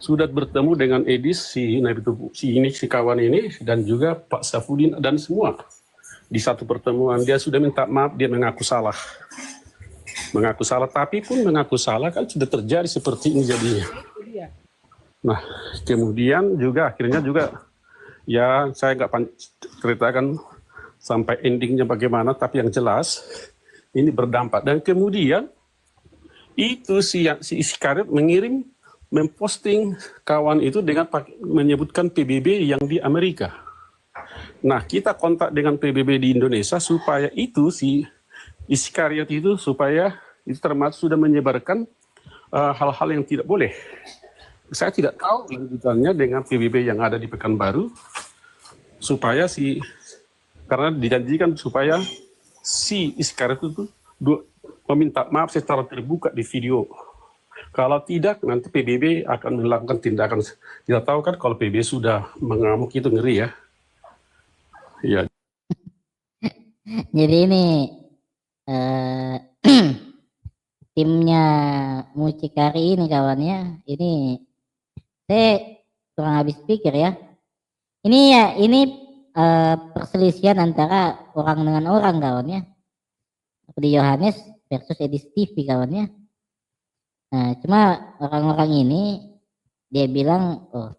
sudah bertemu dengan Edis, si kawan ini, dan juga Pak Safudin dan semua. Di satu pertemuan dia sudah minta maaf, dia mengaku salah. Mengaku salah, tapi pun mengaku salah kan sudah terjadi seperti ini jadinya. Nah, kemudian juga akhirnya juga, ya saya nggak ceritakan sampai endingnya bagaimana, tapi yang jelas ini berdampak. Dan kemudian itu si Iskariot memposting kawan itu dengan menyebutkan PBB yang di Amerika. Nah, kita kontak dengan PBB di Indonesia supaya itu si Iskariot itu supaya itu termasuk sudah menyebarkan hal-hal yang tidak boleh. Saya tidak tahu lanjutannya dengan PBB yang ada di Pekanbaru supaya karena dijanjikan supaya si Iskariot itu meminta maaf secara terbuka di video. Kalau tidak, nanti PBB akan melakukan tindakan. Kita tahu kan kalau PBB sudah mengamuk itu ngeri ya. Ya. Jadi ini timnya Mucikari ini kawannya, ini saya kurang habis pikir ya. Ini perselisihan antara orang dengan orang kawannya. Budi Yohanes versus Edis TV kawannya. Nah, cuma orang-orang ini dia bilang, oh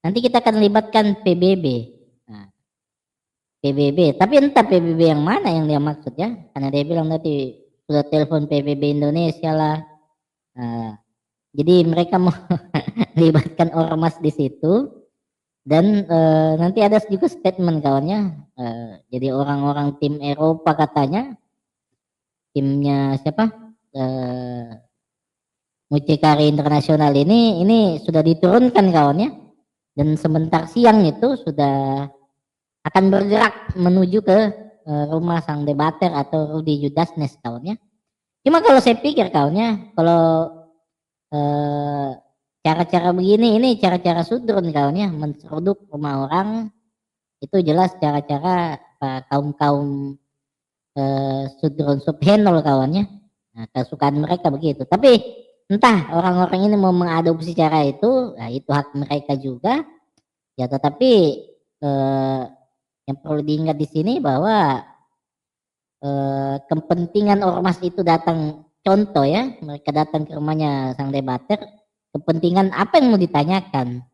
nanti kita akan libatkan PBB. Nah, PBB, tapi entah PBB yang mana yang dia maksud ya, karena dia bilang nanti sudah telepon PBB Indonesia lah. Nah, jadi mereka mau libatkan ormas di situ, dan nanti ada juga statement kawannya. Jadi orang-orang tim Eropa katanya, timnya siapa? Mucikari Internasional ini sudah diturunkan kawannya, dan sebentar siang itu sudah akan bergerak menuju ke rumah sang debater atau Rudi Judasnes kawannya. Cuma kalau saya pikir kawannya, kalau cara-cara begini ini cara-cara sudrun kawannya, menseruduk rumah orang, itu jelas cara-cara kaum-kaum sudrun subhenol kawannya. Nah, kesukaan mereka begitu. Tapi entah orang-orang ini mau mengadopsi cara itu, nah itu hak mereka juga. Ya tetapi yang perlu diingat di sini bahwa kepentingan ormas itu datang, contoh ya, mereka datang ke rumahnya sang debater, kepentingan apa yang mau ditanyakan?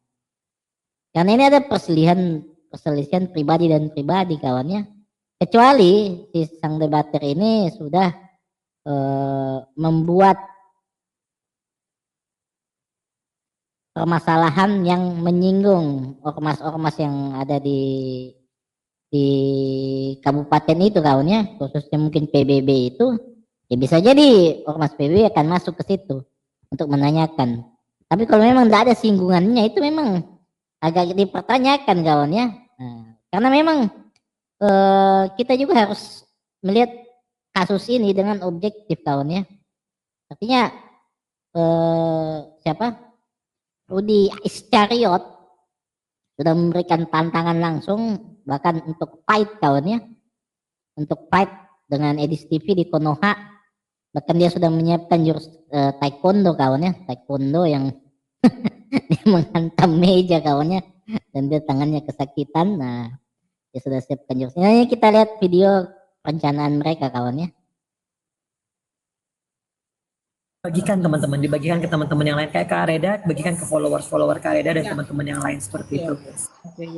Karena ini ada perselisihan pribadi dan pribadi kawannya. Kecuali si sang debater ini sudah membuat permasalahan yang menyinggung ormas-ormas yang ada di kabupaten itu kawannya, khususnya mungkin PBB itu, ya bisa jadi ormas PBB akan masuk ke situ untuk menanyakan. Tapi kalau memang tidak ada singgungannya, itu memang agak dipertanyakan kawannya. Nah, karena memang kita juga harus melihat kasus ini dengan objektif kawannya. Artinya siapa? Rudi Iskariot sudah memberikan tantangan langsung, bahkan untuk fight kawannya, untuk fight dengan Edis TV di Konoha. Bahkan dia sudah menyiapkan jurus taekwondo kawannya, taekwondo yang dia menghantam meja kawannya dan dia tangannya kesakitan. Nah, dia sudah siapkan jurusnya. Nah, kita lihat video perencanaan mereka kawannya. Bagikan teman-teman, dibagikan ke teman-teman yang lain kayak Kak Reda, bagikan ke follower Kak Reda dan teman-teman yang lain seperti itu.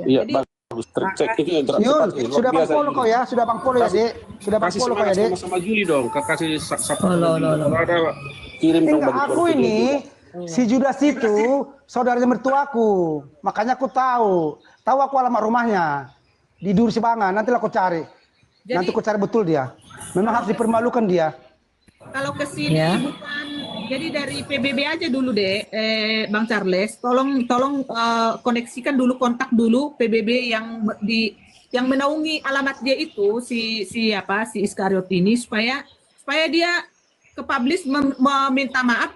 Iya, bagus. Tercek itu yang Yul, sudah Bang Polo kau ya, sudah Bang Polo ya, Dek. Sudah Bang Polo kau ya, Dek. Sama Juli dong, kasih Ada kirim dong bagi aku ini si Judas itu saudaranya mertuaku. Makanya aku tahu aku alamat rumahnya di Dur Sibangan. Nanti aku cari. Nanti aku cari betul dia. Memang harus dipermalukan dia. Kalau ke sini bukan, jadi dari PBB aja dulu deh, Bang Charles, tolong koneksikan dulu, kontak dulu PBB yang menaungi alamat dia itu si Iskariot ini supaya dia ke publish meminta maaf.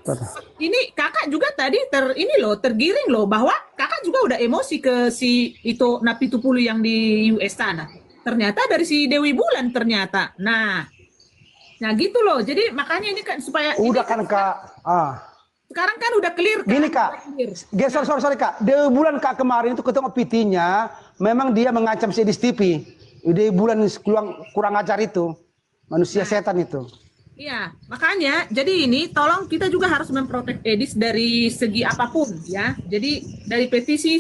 Ini kakak juga tadi tergiring loh bahwa kakak juga udah emosi ke si itu Napi Tupulu yang di US sana. Ternyata dari si Dewi Bulan ternyata. Nah gitu loh. Jadi makanya ini kan supaya udah kan Kak. Sekarang kan udah clear kan? Gini Kak, Clear. sorry Kak, di bulan Kak kemarin itu ketemu PT-nya, memang dia mengancam si Edis TV. Di bulan kurang ajar itu, manusia setan itu. Iya, makanya jadi ini tolong kita juga harus memprotek Edis dari segi apapun ya. Jadi dari petisi